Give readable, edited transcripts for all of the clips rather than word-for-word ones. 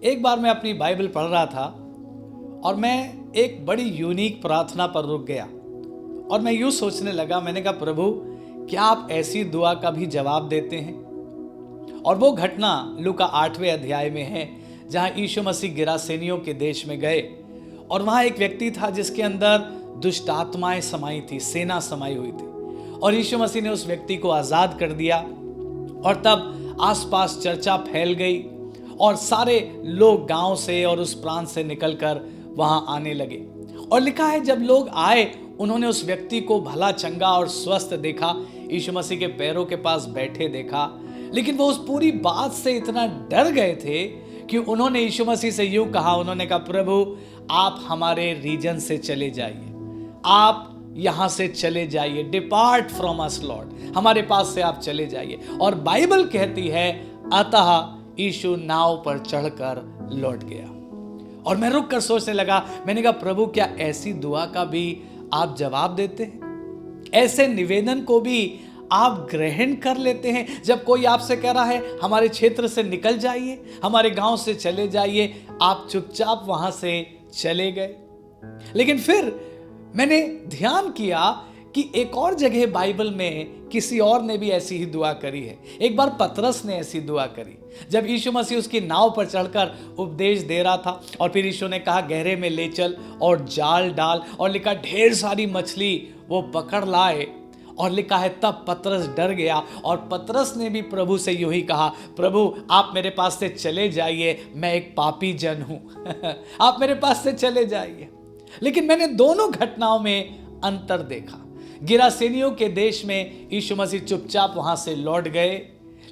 एक बार मैं अपनी बाइबल पढ़ रहा था और मैं एक बड़ी यूनिक प्रार्थना पर रुक गया और मैं यूं सोचने लगा। मैंने कहा, प्रभु क्या आप ऐसी दुआ का भी जवाब देते हैं? और वो घटना लूका 8वें अध्याय में है, जहां यीशु मसीह गिरासेनियों के देश में गए और वहां एक व्यक्ति था जिसके अंदर दुष्ट आत्माएं समाई थी, सेना समाई हुई थी। और यीशु मसीह ने उस व्यक्ति को आजाद कर दिया और तब आसपास चर्चा फैल गई और सारे लोग गांव से और उस प्रांत से निकलकर वहां आने लगे। और लिखा है, जब लोग आए उन्होंने उस व्यक्ति को भला चंगा और स्वस्थ देखा, यीशु मसीह के पैरों के पास बैठे देखा। लेकिन वो उस पूरी बात से इतना डर गए थे कि उन्होंने यीशु मसीह से यूं कहा, उन्होंने कहा, प्रभु आप हमारे रीजन से चले जाइए, आप यहां से चले जाइए, डिपार्ट फ्रॉम अस लॉर्ड, हमारे पास से आप चले जाइए। और बाइबल कहती है, अतः यीशु नाव पर चढ़कर लौट गया। और मैं रुक कर सोचने लगा, मैंने कहा, प्रभु क्या ऐसी दुआ का भी आप जवाब देते हैं? ऐसे निवेदन को भी आप ग्रहण कर लेते हैं? जब कोई आपसे कह रहा है हमारे क्षेत्र से निकल जाइए, हमारे गांव से चले जाइए, आप चुपचाप वहां से चले गए। लेकिन फिर मैंने ध्यान किया कि एक और जगह बाइबल में किसी और ने भी ऐसी ही दुआ करी है। एक बार पतरस ने ऐसी दुआ करी, जब यीशु मसीह उसकी नाव पर चढ़कर उपदेश दे रहा था और फिर यीशु ने कहा, गहरे में ले चल और जाल डाल, और लिखा ढेर सारी मछली वो पकड़ लाए। और लिखा है, तब पतरस डर गया और पतरस ने भी प्रभु से यूं ही कहा, प्रभु आप मेरे पास से चले जाइए, मैं एक पापी जन हूं आप मेरे पास से चले जाइए। लेकिन मैंने दोनों घटनाओं में अंतर देखा। गिरासेनियों के देश में यीशु मसीह चुपचाप वहां से लौट गए,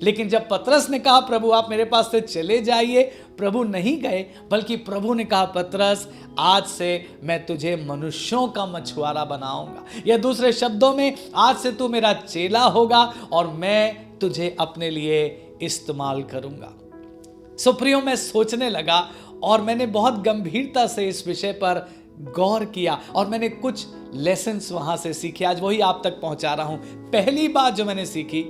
लेकिन जब पतरस ने कहा, प्रभु आप मेरे पास से चले जाइए, प्रभु नहीं गए, बल्कि प्रभु ने कहा, पतरस आज से मैं तुझे मनुष्यों का मछुआरा बनाऊंगा, या दूसरे शब्दों में, आज से तू मेरा चेला होगा और मैं तुझे अपने लिए इस्तेमाल करूंगा। सो प्रियो, मैं सोचने लगा और मैंने बहुत गंभीरता से इस विषय पर गौर किया और मैंने कुछ लेसन्स वहां से सीखे, आज वही आप तक पहुंचा रहा हूं। पहली बात जो मैंने सीखी,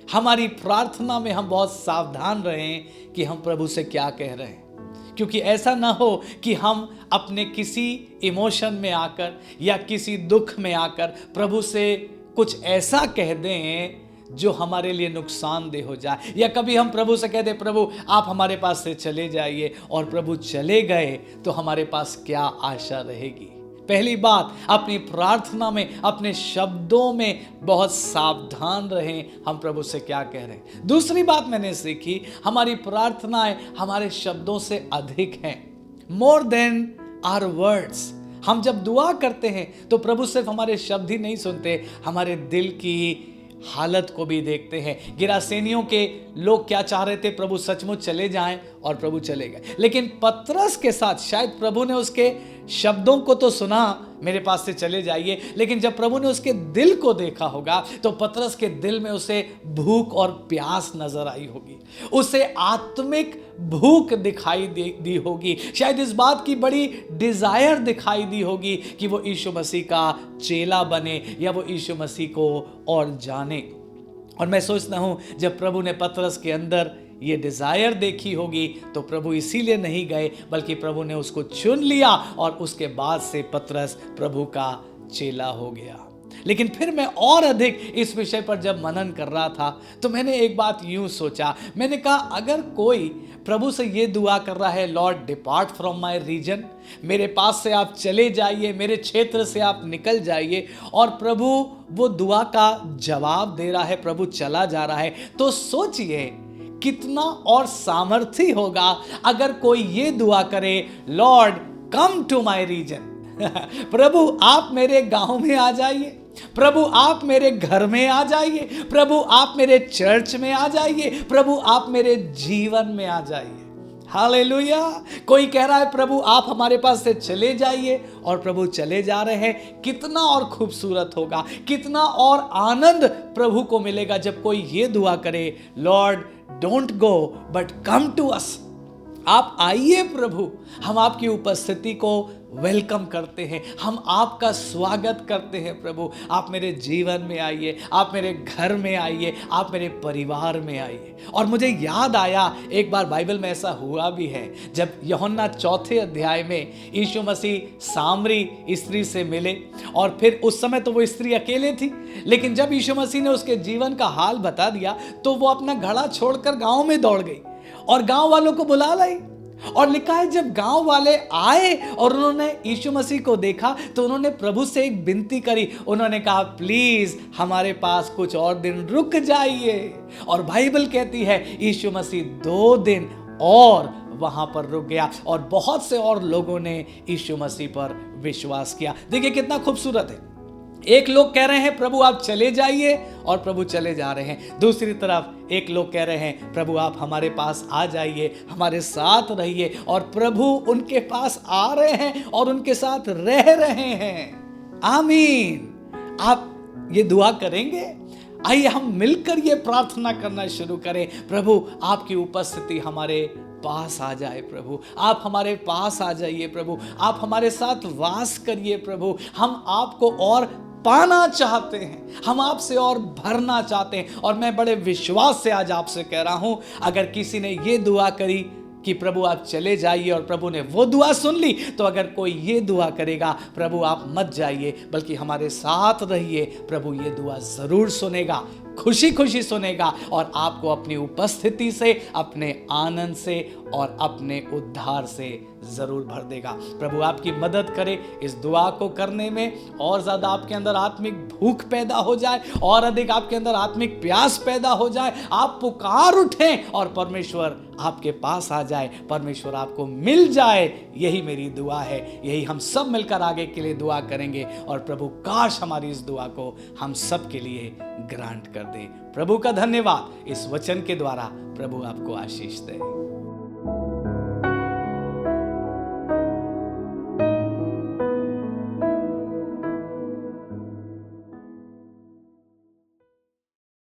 हमारी प्रार्थना में हम बहुत सावधान रहें कि हम प्रभु से क्या कह रहे हैं, क्योंकि ऐसा ना हो कि हम अपने किसी इमोशन में आकर या किसी दुख में आकर प्रभु से कुछ ऐसा कह दें जो हमारे लिए नुकसानदेह हो जाए। या कभी हम प्रभु से कह दें, प्रभु आप हमारे पास से चले जाइए, और प्रभु चले गए तो हमारे पास क्या आशा रहेगी। पहली बात, अपनी प्रार्थना में, अपने शब्दों में बहुत सावधान रहें, हम प्रभु से क्या कह रहे हैं। दूसरी बात मैंने सीखी, हमारी प्रार्थनाएं हमारे शब्दों से अधिक हैं, मोर देन आवर वर्ड्स। हम जब दुआ करते हैं तो प्रभु सिर्फ हमारे शब्द ही नहीं सुनते, हमारे दिल की हालत को भी देखते हैं। गिरासेनियों के लोग क्या चाह रहे थे, प्रभु सचमुच चले जाएं, और प्रभु चले गए। लेकिन पतरस के साथ शायद प्रभु ने उसके शब्दों को तो सुना, मेरे पास से चले जाइए, लेकिन जब प्रभु ने उसके दिल को देखा होगा तो पतरस के दिल में उसे भूख और प्यास नजर आई होगी, उसे आत्मिक भूख दिखाई दी होगी, शायद इस बात की बड़ी डिजायर दिखाई दी होगी कि वो यीशु मसीह का चेला बने या वो यीशु मसीह को और जाने। और मैं सोचता हूं, जब प्रभु ने पतरस के अंदर ये डिजायर देखी होगी तो प्रभु इसीलिए नहीं गए, बल्कि प्रभु ने उसको चुन लिया और उसके बाद से पतरस प्रभु का चेला हो गया। लेकिन फिर मैं और अधिक इस विषय पर जब मनन कर रहा था तो मैंने एक बात यूं सोचा, मैंने कहा, अगर कोई प्रभु से ये दुआ कर रहा है, lord depart from my region, मेरे पास से आप चले जाइए, मेरे क्षेत्र से आप निकल जाइए, और प्रभु वो दुआ का जवाब दे रहा है, प्रभु चला जा रहा है, तो सोचिए कितना और सामर्थ्य होगा अगर कोई ये दुआ करे, lord come to my region प्रभु आप मेरे गांव में आ जाइए, प्रभु आप मेरे घर में आ जाइए, प्रभु आप मेरे चर्च में आ जाइए, प्रभु आप मेरे जीवन में आ जाइए। हालेलुया। कोई कह रहा है, प्रभु आप हमारे पास से चले जाइए, और प्रभु चले जा रहे हैं। कितना और खूबसूरत होगा, कितना और आनंद प्रभु को मिलेगा जब कोई ये दुआ करे, lord don't go but come to us, आप आइए प्रभु, हम आपकी उपस्थिति को वेलकम करते हैं, हम आपका स्वागत करते हैं प्रभु। आप मेरे जीवन में आइए, आप मेरे घर में आइए, आप मेरे परिवार में आइए। और मुझे याद आया एक बार बाइबल में ऐसा हुआ भी है, जब यूहन्ना 4 अध्याय में यीशु मसीह सामरी स्त्री से मिले, और फिर उस समय तो वो स्त्री अकेले थी, लेकिन जब यीशु मसीह ने उसके जीवन का हाल बता दिया तो वो अपना घड़ा छोड़कर गांव में दौड़ गई और गांव वालों को बुला लाई। और लिखा है जब गांव वाले आए और उन्होंने यीशु मसीह को देखा तो उन्होंने प्रभु से एक विनती करी। उन्होंने कहा, प्लीज हमारे पास कुछ और दिन रुक जाइए। और बाइबल कहती है यीशु मसीह 2 दिन और वहां पर रुक गया और बहुत से और लोगों ने यीशु मसीह पर विश्वास किया। देखिए कितना खूबसूरत है। एक लोग कह रहे हैं प्रभु आप चले जाइए, और प्रभु चले जा रहे हैं। दूसरी तरफ एक लोग कह रहे हैं प्रभु आप हमारे पास आ जाइए, हमारे साथ रहिए, और प्रभु उनके पास आ रहे हैं और उनके साथ रह रहे हैं। आमीन। आप ये दुआ करेंगे? आइए हम मिलकर ये प्रार्थना करना शुरू करें, प्रभु आपकी उपस्थिति हमारे पास आ जाए। प्रभु आप हमारे पास आ जाइए। प्रभु आप हमारे साथ वास करिए। प्रभु हम आपको और पाना चाहते हैं, हम आपसे और भरना चाहते हैं। और मैं बड़े विश्वास से आज आपसे कह रहा हूं, अगर किसी ने ये दुआ करी कि प्रभु आप चले जाइए और प्रभु ने वो दुआ सुन ली, तो अगर कोई ये दुआ करेगा प्रभु आप मत जाइए बल्कि हमारे साथ रहिए, प्रभु ये दुआ जरूर सुनेगा, खुशी खुशी सुनेगा और आपको अपनी उपस्थिति से, अपने आनंद से और अपने उद्धार से जरूर भर देगा। प्रभु आपकी मदद करे इस दुआ को करने में, और ज्यादा आपके अंदर आत्मिक भूख पैदा हो जाए, और अधिक आपके अंदर आत्मिक प्यास पैदा हो जाए, आप पुकार उठें और परमेश्वर आपके पास आ जाए, परमेश्वर आपको मिल जाए। यही मेरी दुआ है, यही हम सब मिलकर आगे के लिए दुआ करेंगे। और प्रभु काश हमारी इस दुआ को हम सब के लिए ग्रांट कर दे। प्रभु का धन्यवाद। इस वचन के द्वारा प्रभु आपको आशीष दे।